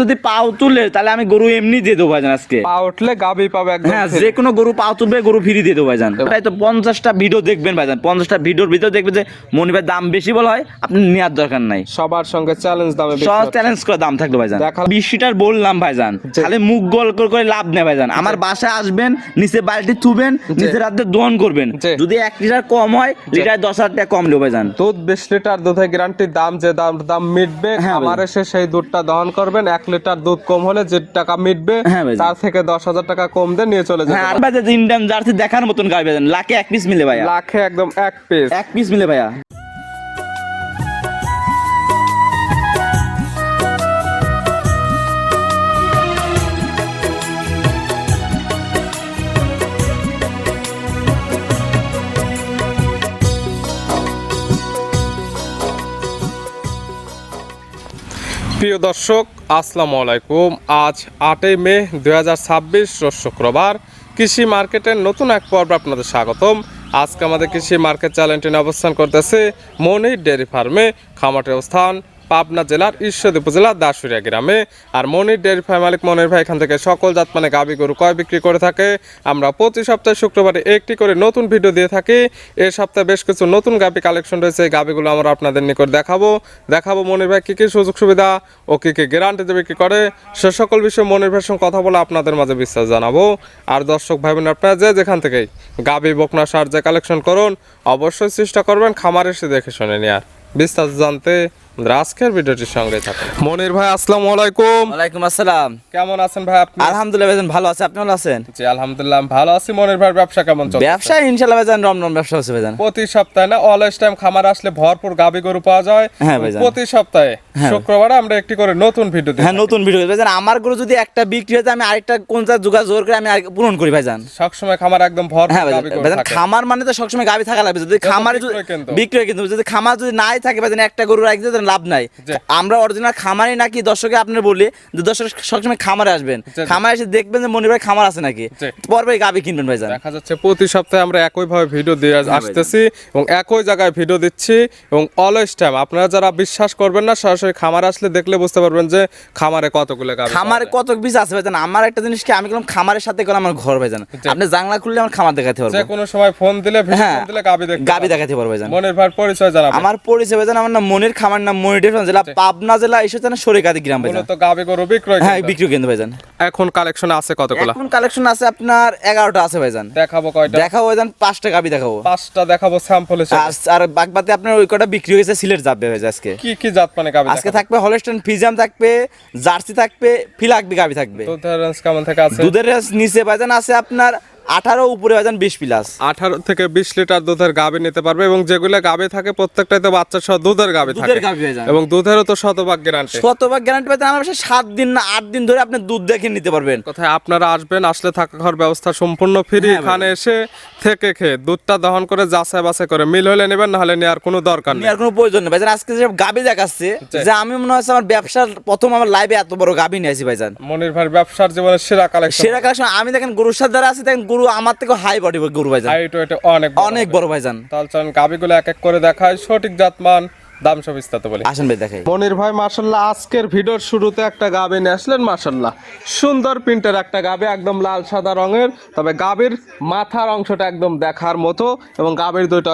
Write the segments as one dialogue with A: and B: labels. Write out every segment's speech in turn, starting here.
A: যদি পাও তুলে তাহলে আমি গরু এমনি দিয়ে দেবো ভাইজান। আজকে
B: পা উঠলে গাবি পাবে একদম।
A: হ্যাঁ, যে কোনো গরু পাও তুলবে গরু ফ্রি দিয়ে দেবো ভাইজান। তাই তো 50টা ভিডিও দেখবেন ভাইজান, 50টা ভিডিওর ভিতরে দেখবেন যে মনির ভাই দাম বেশি বলা হয়, আপনি নেওয়ার দরকার নাই।
B: সবার সঙ্গে চ্যালেঞ্জ দামে
A: সব চ্যালেঞ্জ করে দাম থাকলো ভাইজান। 20 লিটার বললাম ভাইজান, খালি মুখ গোল করে লাভ নেই ভাইজান। আমার বাসায় আসবেন, নিচে বালতি থুবেন, নিচে রাতে দহন করবেন। যদি 1 লিটার কম হয়, লিটার 10,000 টাকা কম নেবো ভাইজান।
B: দুধ 20 লিটার দুধের গ্যারান্টি, দাম যে দাম মিটবে আমার এসে সেই দুধটা দহন করবেন। 1 লিটার দুধ কম হলে যে টাকা মিটবে তার থেকে 10,000 টাকা কম দিয়ে নিয়ে চলে যাবে।
A: আর ভাইজান ইন্ডিয়ান জার্সি দেখার মতন গাই ভাইজান, লাখে 1 পিস মিলে ভাইয়া,
B: লাখে একদম 1 পিস,
A: 1 পিস মিলে ভাইয়া।
B: প্রিয় দর্শক আসসালামু আলাইকুম। আজ 8 মে 2026 রোজ শুক্রবার। কৃষি মার্কেটের নতুন এক পর্ব আপনাদের স্বাগতম। আজকে আমাদের কৃষি মার্কেট চ্যানেলটি অবস্থান করতেছে মনির ডেয়ারি ফার্মে। খামারের অবস্থান পাবনা জেলার ঈশ্বরদী উপজেলার দাসুরিয়া গ্রামে। আর মনির ডেয়ারি ফার্ম মালিক মনির ভাই এখান থেকে সকল জাত মানে গাভী গরু ক্রয় বিক্রি করে থাকে। আমরা প্রতি সপ্তাহে শুক্রবারে একটি করে নতুন ভিডিও দিয়ে থাকি। এই সপ্তাহে বেশ কিছু নতুন গাভী কালেকশন রয়েছে, এই গাভীগুলো আমরা আপনাদের নিকট দেখাবো মনির ভাই কী কী সুযোগ সুবিধা ও কী কী গ্যারান্টিতে বিক্রি করে, সে সকল বিষয়ে মনির ভাইয়ের সঙ্গে কথা বলে আপনাদের মাঝে বিশ্বাস জানাবো। আর দর্শক ভাই বোন আপনারা যেখান থেকেই গাভী বকনা সার যে কালেকশন করুন, অবশ্যই চেষ্টা করবেন খামারে এসে দেখে শুনে নেওয়ার। বিস্তারিত জানতে আজকের ভিডিওটির সঙ্গে থাকুন। মনির ভাই আসসালামু আলাইকুম।
A: ওয়ালাইকুম আসসালাম।
B: কেমন আছেন ভাই আপনি?
A: আলহামদুলিল্লাহ ভাইজান ভালো আছে, আপনি ভালো আছেন?
B: জি আলহামদুলিল্লাহ ভালো আছি। মনির ভাইয়ের ব্যবসা কেমন চলছে?
A: ব্যবসা ইনশাআল্লাহ ভাইজান রমরম ব্যবসা হচ্ছে ভাইজান।
B: প্রতি সপ্তাহে না অলওয়েজ টাইম খামার আসলে ভরপুর গাভী গরু পাওয়া যায়।
A: হ্যাঁ ভাইজান,
B: প্রতি সপ্তাহে শুক্রবারে আমরা একটি করে নতুন ভিডিও দিই।
A: হ্যাঁ নতুন ভিডিও ভাইজান। আমার গরু যদি একটা বিক্রি হয় আমি আরেকটা কোন যোগাযোগ করে আমি পূরণ করি ভাইজান।
B: সবসময় খামার একদম ভরপুর গাভী গরু থাকে।
A: খামার মানে তো সবসময় গাভী থাকা লাগবে। যদি খামারে বিক্রি হয়, কিন্তু যদি খামার যদি নাই থাকে ভাইজান, একটা গরু রাখতে লাভ নাই। আমরা অরিজিনাল খামারে নাকি দর্শকে আপনার বলি যে দর্শক সবসময় খামারে আসবেন, খামারে এসে দেখবেন যে মনির ভাই খামার আছে নাকি, পরে গাভী কিনবেন ভাইজান।
B: দেখা যাচ্ছে প্রতি সপ্তাহে আমরা একইভাবে ভিডিও দিয়ে আসতেছি এবং একই জায়গায় ভিডিও দিচ্ছি এবং অলওয়েজ টাইম। আপনারা যারা বিশ্বাস করবেন না, সরাসরি খামার আসলে দেখলে বুঝতে পারবেন যে খামারে কতগুলো গাভী,
A: খামারে কত পিস আছে ভাইজান। আমার একটা জিনিস কি, আমি গেলাম খামারের সাথে গেলাম আমার ঘর ভাইজান, আপনি জানলা খুললে আমার খামার দেখাতে পারবো।
B: যে কোনো সময় ফোন দিলে গাভী
A: দেখাতে পারবো ভাইজান।
B: মনির ভাইয়ের পরিচয় জানাবেন।
A: আমার পরিচয় ভাইজান, আমার নাম মনির, খামার নাম মনির ডেয়ারি ফার্ম, জেলা পাবনা জেলা ঈশ্বরদী সরিকাদি গ্রাম ভাইজান।
B: তো গাভী গরু বিক্রয়,
A: হ্যাঁ বিক্রি কেন্দ্র ভাইজান।
B: এখন কালেকশন আছে কতগুলো?
A: এখন কালেকশন আছে আপনার 11টা আছে ভাইজান।
B: দেখাবো কয়টা?
A: দেখাবো ভাইজান 5টা গাভী দেখাবো।
B: 5টা দেখাবো স্যাম্পল হিসেবে।
A: আর বাগবাতে আপনার ওই কটা বিক্রি হয়েছে, সিলেট যাবে ভাইজান। আজকে
B: কি জাত মানে গাভী
A: আজকে থাকবে হলস্টাইন ফ্রিজিয়ান থাকবে, জার্সি থাকবে, ফিলাকবি গাভী থাকবে।
B: দুধের রেঞ্জ কেমন থেকে আছে?
A: দুধের রেঞ্জ নিচে ভাইজান আছে আপনার 18, উপরে ভাইজান 20 প্লাস।
B: 18 থেকে 20 লিটার দুধের গাভী নিতে পারবে এবং যেগুলো গাভী থাকে প্রত্যেকটাই তো বাচ্চা সহ দুধের গাভী থাকে এবং দুধেরও তো শতভাগ গ্যারান্টি।
A: শতভাগ গ্যারান্টি পাইতে আমার 7 দিন না 8 দিন ধরে আপনি দুধ দেখে নিতে পারবেন।
B: কোথায় আপনারা আসবেন, আসলে থাকা খাওয়ার ব্যবস্থা সম্পূর্ণ ফ্রি। এখানে এসে থেকে খেয়ে দুধটা দহন করে যাচাই বাছাই করে মিল হলে নেবেন, না হলে নেওয়ার কোনো দরকার নেই,
A: নেওয়ার কোনো প্রয়োজন নেই ভাইজান। আজকে যে গাভী দেখাচ্ছে, যে আমি মনে হয় আমার ব্যবসার প্রথম আমার লাইভে এত বড় গাভী নিয়ে আসি ভাইজান।
B: মনির ভাই ব্যবসার জীবনের সেরা কালেকশন।
A: আমি দেখেন গরুর সাথে যারা আছে, দেখেন গরু আমার থেকে হাই বডি গরু ভাইজান, অনেক বড় ভাইজান।
B: তাহলে চলুন গাভীগুলো এক এক করে দেখায়, সঠিক জাতমান দাম সব বিস্তারিত বলি।
A: আসেন ভাই দেখাই।
B: মনির ভাই মাশাআল্লাহ আজকের ভিডিওর শুরুতে একটা গাভী নিয়ে আসলেন। মাশাআল্লাহ সুন্দর প্রিন্টের একটা গাভী, একদম লাল সাদা রঙের। তবে গাভীর মাথার অংশটা একদম দেখার মতো এবং গাভীর দুইটা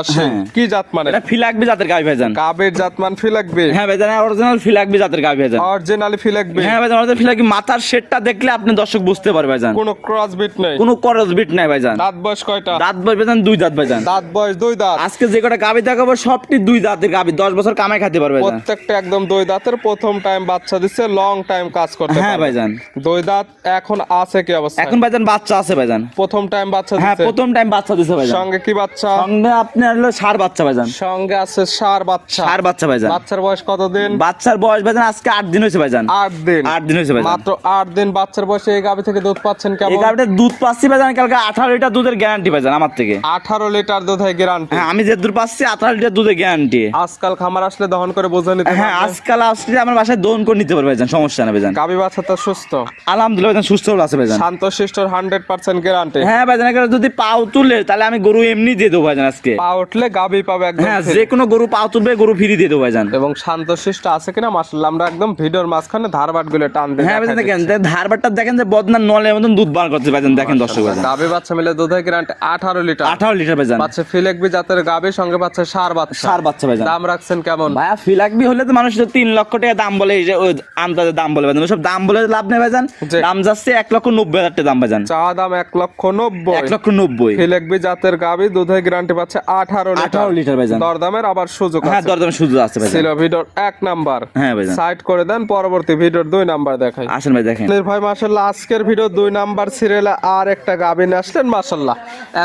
B: কি জাত মানে?
A: এটা ফিলাকবি জাতের গাভী ভাইজান।
B: গাভীর জাতমান ফিলাকবি?
A: হ্যাঁ ভাইজান, অরিজিনাল ফিলাকবি জাতের গাভী ভাইজান।
B: অরিজিনালি ফিলাকবি?
A: হ্যাঁ ভাইজান, অরিজিনাল ফিলাকবি। মাথার শেডটা দেখলে আপনি দর্শক বুঝতে পারবে ভাইজান,
B: কোনো ক্রস বিট নেই,
A: কোনো ক্রস বিট নাই ভাইজান।
B: দাঁত বয়স কয়টা?
A: দাঁত বয়স ভাইজান 2 দাঁত ভাইজান।
B: দাঁত বয়স 2 দাঁত।
A: আজকে যে কটা গাভী দেখাবো সবটি 2 দাঁতের গাভী, 10 বছর কামাই খেতে পারবে ভাইজান।
B: প্রত্যেকটা একদম 2 দাঁতের, প্রথম টাইম বাচ্চা দিচ্ছে, লং টাইম কাজ করতে পারবে।
A: হ্যাঁ ভাইজান
B: 2 দাঁত। এখন আছে কি অবস্থা?
A: এখন ভাইজান বাচ্চা আছে ভাইজান,
B: প্রথম টাইম বাচ্চা দিচ্ছে।
A: হ্যাঁ প্রথম টাইম বাচ্চা দিছে ভাইজান।
B: সঙ্গে কি বাচ্চা?
A: সঙ্গে আপনার হলো ষাঁড় বাচ্চা ভাইজান।
B: সঙ্গে আছে ষাঁড় বাচ্চা।
A: ষাঁড় বাচ্চা ভাইজান।
B: বাচ্চার বয়স কতদিন?
A: বাচ্চার বয়স ভাইজান আজকে 8 দিন হয়েছে ভাইজান।
B: 8 দিন?
A: 8 দিন হয়েছে ভাইজান,
B: মাত্র 8 দিন বাচ্চার বয়সে এই গাভী থেকে দুধ পাচ্ছেন কেমন?
A: এই গাভীটা দুধ পাচ্ছি ভাইজান কালকে 18 লিটার দুধের গ্যারান্টি ভাইজান আমার থেকে।
B: 18 লিটার দুধের গ্যারান্টি?
A: হ্যাঁ আমি যে দুধ পাচ্ছি 18 লিটার দুধের গ্যারান্টি।
B: আজকাল খামার খামার আসলে দহন করে বোঝা নিতে
A: হ্যাঁ
B: পারবে?
A: আজকাল আসলে আমার বাসায় দহন করে নিতে পারবে ভাইজান, সমস্যা না ভাইজান।
B: গাভী বাচ্চা তো সুস্থ,
A: আলহামদুলিল্লাহ ভাইজান, সুস্থ আছে ভাইজান।
B: শান্তশিষ্ট 100% গ্যারান্টি।
A: হ্যাঁ ভাইজান, এখানে যদি পাও তুলে তাহলে আমি গরু এমনি দিয়ে দেবো ভাইজান আজকে।
B: পা উঠলে গাভী পাবে একদম
A: হ্যাঁ,
B: free।
A: যে কোনো গরু পাও তুলবে গরু ফ্রি দিয়ে দেবো ভাইজান।
B: এবং শান্তশিষ্ট আছে কিনা মাশাআল্লাহ আমরা একদম ভিডিওর মাঝখানে ধারবাট গুলো টান দিয়ে
A: হ্যাঁ ভাইজান,
B: দেখাই
A: দেখেন
B: দিচ্ছি।
A: যে ধারবাটটা দেখেন যে বদনার নলের মতন দুধ বার করছে ভাইজান, দেখেন দর্শক ভাইজান।
B: গাভী বাচ্চা মিলে দুধের গ্যারান্টি 18 লিটার।
A: 18 লিটার ভাইজান।
B: বাচ্চা ফিলেকবি জাতের গাভী, সঙ্গে পাচ্ছে সার বাচ্চা।
A: সার বাচ্চা ভাইজান।
B: দাম রাখছেন কেমন?
A: ভাইয়া ফিলাকবি হলে তো মানুষ 3 লক্ষ টাকা দাম বলে, এই যে ওই আন্দাজে দাম বলে ভাইজান, ওসব দাম বলে লাভ নেই ভাইজান।
B: জি।
A: দাম যাচ্ছে 1,90,000 টাকা দাম ভাইজান।
B: চা দাম 1,90,000।
A: 1,90,000।
B: ফিলেকবি জাতের গাভী, দুধের গ্যারান্টি পাচ্ছে 18
A: লিটার ভাইজান।
B: দরদামের আবার সুযোগ
A: হ্যাঁ,
B: আছে।
A: দরদামের সুযোগ আছে ভাইজান।
B: ছিল ভিডিওর 1 নাম্বার।
A: হ্যাঁ ভাইজান।
B: সাইড করে দেন, পরবর্তী ভিডিওর 2 নাম্বার দেখাই।
A: আসেন ভাই দেখেন।
B: ভাই মাশাআল্লাহ আজকের ভিডিও 2 নাম্বার সিরিয়ালে আর একটা গাভী নিয়ে আসলেন মাশাআল্লাহ।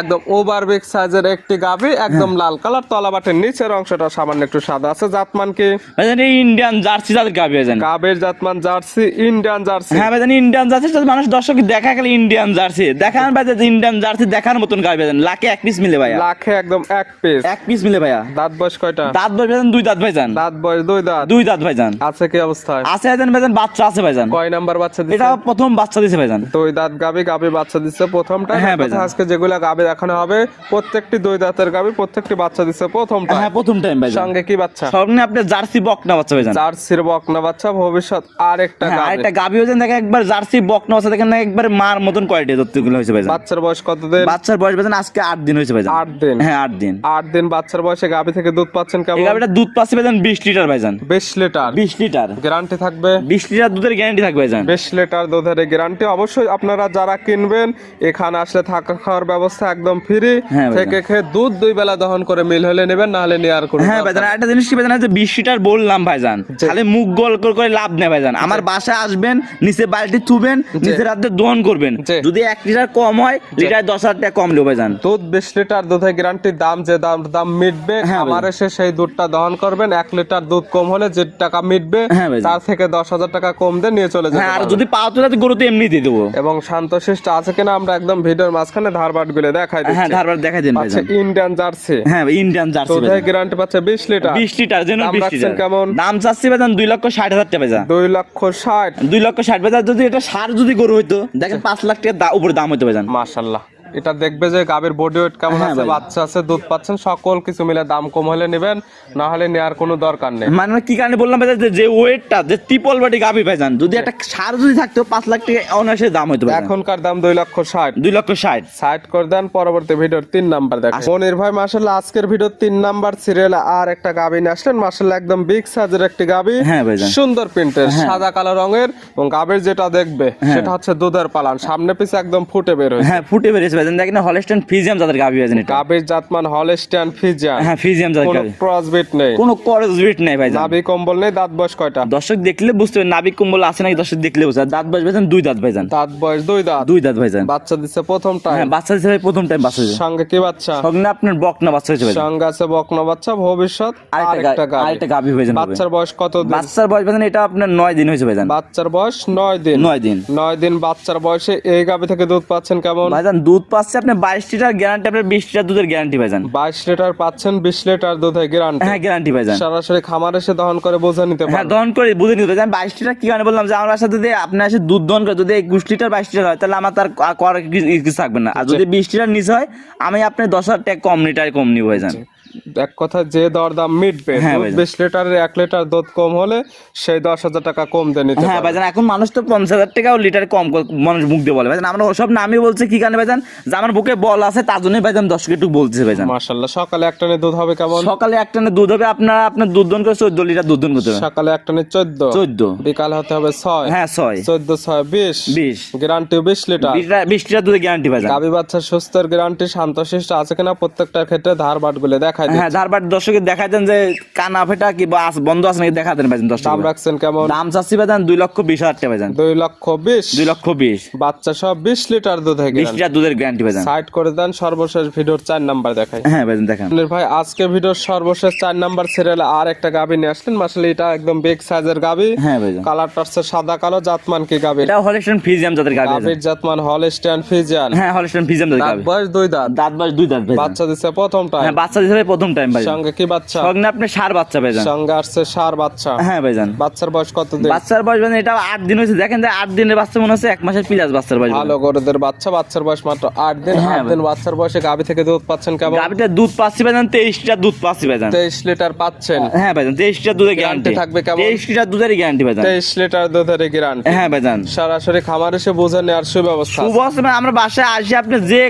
B: একদম ওভার বিগ সাইজের একটি গাভী, একদম লাল কালার, তলাবাটের নিচের অংশটা সামান্য একটু সাদা আছে। জাতমান কি?
A: ভাইজান এই ইন্ডিয়ান জার্সি জাতের গাবি ভাইজান।
B: গাভীর জাতমান জার্সি, ইন্ডিয়ান জার্সি।
A: হ্যাঁ ভাইজান, ইন্ডিয়ান জার্সি সাথে মানুষ দর্শক দেখা গেলে ইন্ডিয়ান জার্সি দেখান ভাইজান, ইন্ডিয়ান জার্সি দেখার মতন গাবি ভাইজান। লাখে 1 পিস মিলে ভাইয়া।
B: লাখে একদম 1 পিস।
A: 1 পিস মিলে ভাইয়া।
B: দাঁত বয়স কয়টা?
A: দাঁত বয়স ভাইজান 2 দাঁত ভাইজান।
B: দাঁত বয়স 2 দাঁত।
A: 2 দাঁত ভাইজান।
B: আছে কি অবস্থায়?
A: আছে ভাইজান, ভাইজান বাচ্চা আছে ভাইজান।
B: কয় নাম্বার বাচ্চা দিছে?
A: এটা প্রথম বাচ্চা দিছে ভাইজান।
B: 2 দাঁত গাভী, গাভী বাচ্চা দিচ্ছে প্রথমটা।
A: হ্যাঁ ভাইজান।
B: আজকে যেগুলা গাভী দেখানো হবে প্রত্যেকটি 2 দাঁতের গাভী, প্রত্যেকটি বাচ্চা দিচ্ছে প্রথমটা।
A: হ্যাঁ, প্রথম টাইম ভাইজান।
B: সঙ্গে কি বাচ্চা?
A: সামনে আপনি জার্সি বকনা বাচ্চা ভাইজান।
B: জার্সির বকনা বাচ্চা, ভবিষ্যৎ আরেকটা
A: হ্যাঁ,
B: গাভী।
A: আরেকটা গাবি ভাইজান দেখেন, একবার জার্সি বকনা বাচ্চা দেখেন না, একবার মার মতন কোয়ালিটি যতগুলো হয়েছে ভাইজান।
B: বাচ্চার বয়স কত দিন?
A: বাচ্চার বয়স ভাইজান আজকে 8 দিন হয়েছে ভাইজান।
B: 8 দিন।
A: হ্যাঁ, 8 দিন।
B: 8 দিন বাচ্চার বয়সে গাভী থেকে দুধ পাচ্ছেন কেমন?
A: এই গাবিটা দুধ পাচ্ছে ভাইজান 20 লিটার ভাইজান।
B: 20 লিটার।
A: 20 লিটার
B: গ্যারান্টি থাকবে?
A: 20 লিটার দুধের গ্যারান্টি থাকবে ভাইজান।
B: 20 লিটার দুধের গ্যারান্টি। অবশ্যই আপনারা যারা কিনবেন এখানে আসলে থাকা খাওয়ার ব্যবস্থা একদম ফ্রি।
A: হ্যাঁ ভাইজান।
B: থেকে খেয়ে দুধ 2 বেলা দহন করে মিল হলে নেবেন, না হলে নিয়ে আর কোনো
A: হ্যাঁ ভাইজান, একটা জিনিস কি ভাইজান, যে 20 লিটার বললাম ভাইজান, খালি মুখ গোল করে লাভ নেই ভাইজান। আমার বাসায় আসবেন, নিচে বালতি থুবেন, নিচে রাতে দহন করবেন।
B: জি।
A: যদি 1 লিটার কম হয়, লিটার 10,000 টাকা কম নেবে ভাইজান।
B: দুধ 20 লিটার দুধের গ্যারান্টি। দাম যে দাম মিটবে,
A: হ্যাঁ
B: আমার এসে সেই দুধটা দহন করবেন। 1 লিটার দুধ কম হলে যে টাকা মিটবে
A: হ্যাঁ ভাইজান।
B: তার থেকে 10,000 টাকা কম দিয়ে নিয়ে চলে যাবে।
A: হ্যাঁ, আর যদি পাও তুলে গরু তো এমনি দিয়ে দেবো।
B: এবং শান্তশিষ্ট আছে কিনা আমরা একদম ভিডিওর মাঝখানে ধারবাট গুলো দেখাই
A: হ্যাঁ,
B: দিচ্ছি।
A: ধারবার দেখাই দিন
B: আচ্ছা,
A: ভাইজান।
B: Indian jersey.
A: হ্যাঁ, ইন্ডিয়ান জার্সি
B: দুধের
A: ভাইজান।
B: গ্যারান্টি পাচ্ছে 20 লিটার।
A: 20 লিটার যেন
B: দাম
A: 20
B: রাখছেন
A: লিটার
B: কেমন?
A: দাম চাচ্ছি ভাইজান 2,60,000 টাকা ভাইজান।
B: 2,60,000।
A: 2,60,000 ভাইজান। যদি এটা সার যদি গরু হইতো দেখেন 5 লাখ টাকা উপরে দাম হইতো ভাইজান।
B: মাশাআল্লাহ। এটা দেখবে যে গাভীর বডি ওয়েট কেমন
A: হ্যাঁ
B: আছে,
A: ভাই।
B: বাচ্চা আছে, দুধ পাচ্ছেন, সকল কিছু মিলে দাম কম হলে নেবেন, না হলে নেওয়ার কোনো দরকার নেই।
A: মানে কি কারণে বললাম ভাইজান, যে ওয়েটটা যে ট্রিপল বডি গাবি ভাইজান, যদি একটা সার যদি থাকতো 5 লাখ টাকা অনায়াসে দাম হইতো ভাইজান।
B: এখনকার দাম 2,60,000।
A: 2,60,000।
B: সাইড করে দেন, পরবর্তী ভিডিওর 3 নাম্বার দেখেন। মনির ভাই মাশাআল্লাহ আজকের ভিডিওর 3 নাম্বার সিরিয়ালে আর একটা গাভী নিয়ে আসলেন মাশাআল্লাহ, একদম বিগ সাইজের একটি গাভী।
A: হ্যাঁ ভাইজান।
B: সুন্দর প্রিন্টের, সাদা কালো রঙের, এবং গাভীর যেটা দেখবে সেটা হচ্ছে দুধের পালান, সামনে পিছে একদম ফুটে বের হয়েছে।
A: হ্যাঁ, ফুটে বেরিয়েছে ভাইজান। দেখেন হলস্টাইন ফ্রিজিয়াম জাতের গাবি ভাইজান এটা।
B: গাভীর জাতমান হলস্টাইন ফ্রিজিয়ান।
A: হ্যাঁ, ফ্রিজিয়াম জাতের
B: কোনো
A: গাবি।
B: ক্রসবিট নেই,
A: কোনো করজবিট নাই ভাইজান।
B: নাভি কম্বল নেই। দাঁত বয়স কয়টা?
A: দর্শক দেখলে বুঝতে পারবেন নাবিক কম্বল আছে নাকি, দর্শক দেখলে বুঝতে পারবে। দাঁত বয়স ভাইজান 2 দাঁত ভাইজান।
B: দাঁত বয়স 2 দাঁত।
A: 2 দাঁত ভাইজান।
B: বাচ্চা দিচ্ছে প্রথম টাইম।
A: হ্যাঁ, বাচ্চা দিছে ভাই, প্রথম টাইম বাচ্চা দিছে।
B: সঙ্গে কি বাচ্চা?
A: সঙ্গে আপনার বকনা বাচ্চা হয়েছে ভাইজান।
B: সঙ্গে আছে বকনা বাচ্চা, ভবিষ্যৎ
A: আরেকটা
B: আরেকটা
A: গাবি ভাইজান।
B: বাচ্চার বয়স কত দিন?
A: বাচ্চার বয়স ভাইজান এটা আপনার 9 দিন হয়েছে ভাইজান।
B: বাচ্চার বয়স 9 দিন।
A: 9 দিন।
B: 9 দিন বাচ্চার বয়সে এই গাভী থেকে দুধ পাচ্ছেন কেমন?
A: ভাইজান দুধ পাচ্ছে আপনি 22 লিটার গ্যারান্টি, আপনার 20 লিটার দুধের গ্যারান্টি ভাইজান।
B: 22 লিটার পাচ্ছেন, 20 লিটার দুধের গ্যারান্টি।
A: হ্যাঁ, গ্যারান্টি ভাইজান।
B: সরাসরি খামার এসে দহন করে বোঝা নিতে
A: হ্যাঁ,
B: পারেন।
A: দহন করে বুঝে নিতে ভাইজান। 22 লিটার কি কারণে বললাম, যে আমার সাথে যদি আপনার এসে দুধ দহন করে যদি 21 লিটার 22 লিটার হয়, তাহলে আমার তার করার কিছু থাকবে না। আর যদি 20 লিটার নিচে হয়, আমি আপনার 10,000 টাকা কম লিটার কম নিব ভাইজান।
B: এক কথা যে দরদাম মিটবে,
A: হ্যাঁ
B: দুধ
A: ভাইজান।
B: 20 লিটারের 1 লিটার দুধ কম হলে সেই 10,000 টাকা কম দিয়ে নিতে
A: হ্যাঁ
B: পারবেন।
A: ভাইজান, এখন মানুষ তো 50,000 টাকাও লিটার কম মানুষ মুখ দিয়ে বলে ভাইজান। আমরা ওসব নামই বলছি কি কারণে ভাইজান, যে আমার বুকে বল আছে তার জন্যই ভাইজান দর্শক একটু বলছে ভাইজান।
B: মাশাআল্লাহ। সকালে এক টানে দুধ হবে কেমন?
A: সকালে এক টানে দুধ হবে আপনার দুধ দহন করে 14 লিটার দুধ দহন করতে হবে।
B: সকালে এক টানে 14।
A: 14।
B: বিকাল হতে হবে 6।
A: হ্যাঁ, 6।
B: 14 6 20।
A: 20।
B: Guarantee 20 litre.
A: 20 লিটার দুধের গ্যারান্টি ভাইজান।
B: গাভী বাচ্চা সুস্থের গ্যারান্টি। শান্তশিষ্ট আছে কিনা প্রত্যেকটার ক্ষেত্রে ধারবাট গুলো দেখাই দিন।
A: হ্যাঁ, ধারবার দর্শকের দেখাই দেন যে কানা ফেটা কি বা বন্ধ আছে নাকি দেখা দেন ভাইজান।
B: দাম রাখছেন কেমন?
A: দাম চাচ্ছি ভাইজান 2,20,000 টাকা ভাইজান।
B: 2,20,000।
A: 2,20,000।
B: বাচ্চা সব 20 লিটার দুধ হয়ে
A: 20
B: গেল।
A: লিটার দুধের গ্যারান্টি ভাইজান।
B: সাইড করে দেন, সর্বশেষ ভিডিওর 4 নাম্বার দেখাই।
A: হ্যাঁ ভাইজান দেখেন।
B: মনির ভাই আজকে ভিডিওর সর্বশেষ 4 নাম্বার সিরিয়ালে আর একটা গাভী নিয়ে আসলেন মাশাআল্লাহ, এটা একদম বিগ সাইজের গাভী।
A: হ্যাঁ ভাইজান।
B: কালারটা হচ্ছে সাদা কালো। জাতমান কি গাভী?
A: এটা হলস্টাইন ফ্রিজিয়াম জাতের গাভি ভাইজান।
B: গাভীর জাতমান হলস্টাইন ফ্রিজিয়ান।
A: হ্যাঁ, হলস্টাইন ফ্রিজিয়াম জাতের
B: দাঁত
A: গাভি।
B: বয়স 2 দাঁত।
A: দাঁত বয়স 2 দাঁত ভাইজান।
B: বাচ্চা দিচ্ছে প্রথমটা।
A: হ্যাঁ, বাচ্চা দিছে ভাই প্রথম টাইম ভাই।
B: সঙ্গে কি বাচ্চা?
A: সঙ্গে আপনি ষাঁড় বাচ্চা ভাইজান।
B: সঙ্গে আসছে ষাঁড় বাচ্চা।
A: হ্যাঁ ভাইজান।
B: বাচ্চার বয়স কত দিন?
A: বাচ্চার বয়স ভাইজান এটা 8 দিন হয়েছে, দেখেন যে 8 দিনের বাচ্চা মনে হচ্ছে 1 মাসের প্লাস বাচ্চার বয়স।
B: ভালো গরুদের বাচ্চা, বাচ্চার বয়স মাত্র 8 দিন। 8 দিন বাচ্চার বয়সে গাভী থেকে দুধ পাচ্ছেন কেমন?
A: গাভীটা দুধ পাচ্ছি ভাইজান 23 লিটার দুধ পাচ্ছি ভাইজান।
B: 23 লিটার পাচ্ছেন?
A: হ্যাঁ ভাইজান 23 লিটার দুধের গ্যারান্টি
B: থাকবে কেমন?
A: 23 লিটার দুধের গ্যারান্টি ভাইজান।
B: 23 লিটার দুধের গ্যারান্টি।
A: হ্যাঁ ভাইজান।
B: সরাসরি খামার এসে বুঝে নেওয়ার সুব্যবস্থা।
A: সুবস্থা মানে আমরা বাসায় আসি, আপনি যে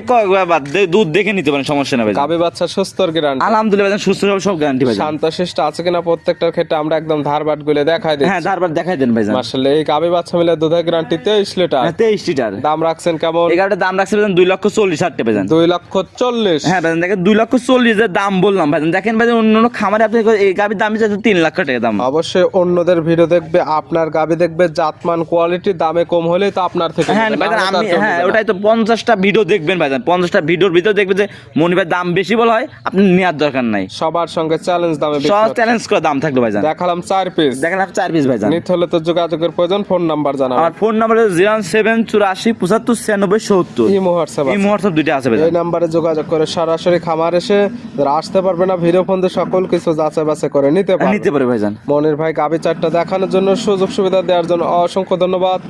A: দুধ দেখে নিতে পারেন, সমস্যা নেই ভাইজান।
B: গাভী বাচ্চা সুস্থর গ্যারান্টি?
A: আলহামদুলিল্লাহ ভাইজান, সুস্থ সব গ্যারান্টি ভাইজান।
B: শান্তশিষ্ট আছে কিনা প্রত্যেকটার ক্ষেত্রে আমরা একদম ধারবাট গুলো দেখাই দিই।
A: হ্যাঁ ধারবার দেখাই দেন ভাইজান।
B: মাশাআল্লাহ, এই গাভী বাচ্চা মিলে দুধের গ্যারান্টি 23 লিটার।
A: 23 লিটার।
B: দাম রাখছেন কেমন?
A: এই গাড়িটার দাম রাখছে ভাইজান 2,40,000 টাকা ভাইজান।
B: 2,40,000?
A: হ্যাঁ ভাইজান, দেখেন 2,40,000 এর দাম বললাম ভাইজান। দেখেন ভাইজান অন্য খামারে আপনি এই গাভীর দাম যাচ্ছে 3 লাখ টাকা দাম।
B: অবশ্যই অন্যদের ভিডিও দেখবে, আপনার গাভী দেখবে জাতমান কোয়ালিটি, দামে কম হলেই তো আপনার থেকে
A: হ্যাঁ
B: নেবে,
A: ভাইজান,
B: না হলে
A: আমি
B: তার কেউ
A: হ্যাঁ
B: নেবে না।
A: ওটাই তো 50টা ভিডিও দেখবেন ভাইজান, 50টা ভিডিওর ভিতরে দেখবেন যে মনিবের দাম বেশি বলা হয়, আপনি নেওয়ার দরকার নাই।
B: সবার সঙ্গে চ্যালেঞ্জ দামে বিক্রি
A: সব
B: হচ্ছে।
A: চ্যালেঞ্জ করে দাম থাকলো ভাইজান।
B: দেখালাম 4 পিস,
A: দেখেন আপনি 4 পিস ভাইজান।
B: নিতে হলে তো যোগাযোগের প্রয়োজন। ফোন নাম্বার জানাবেন।
A: আমার ফোন নাম্বার হলো 07884759670।
B: ইমো হোয়াটসঅ্যাপ
A: এই মুহূর্তে দুইটা আছে
B: এই
A: ভাইজান।
B: নাম্বারে যোগাযোগ করে সরাসরি খামার এসে যারা আসতে পারবে না, ভিডিও ফোন দিয়ে সকল কিছু যাচাই বাছাই করে নিতে পারবে।
A: নিতে পারে ভাইজান।
B: মনির ভাই গাভী চারটা দেখানোর জন্য, সুযোগ সুবিধা দেওয়ার জন্য অসংখ্য ধন্যবাদ।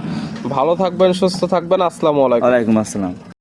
B: ভালো থাকবেন, সুস্থ থাকবেন। আসসালামু আলাইকুম।
A: ওয়ালাইকুম আসসালাম।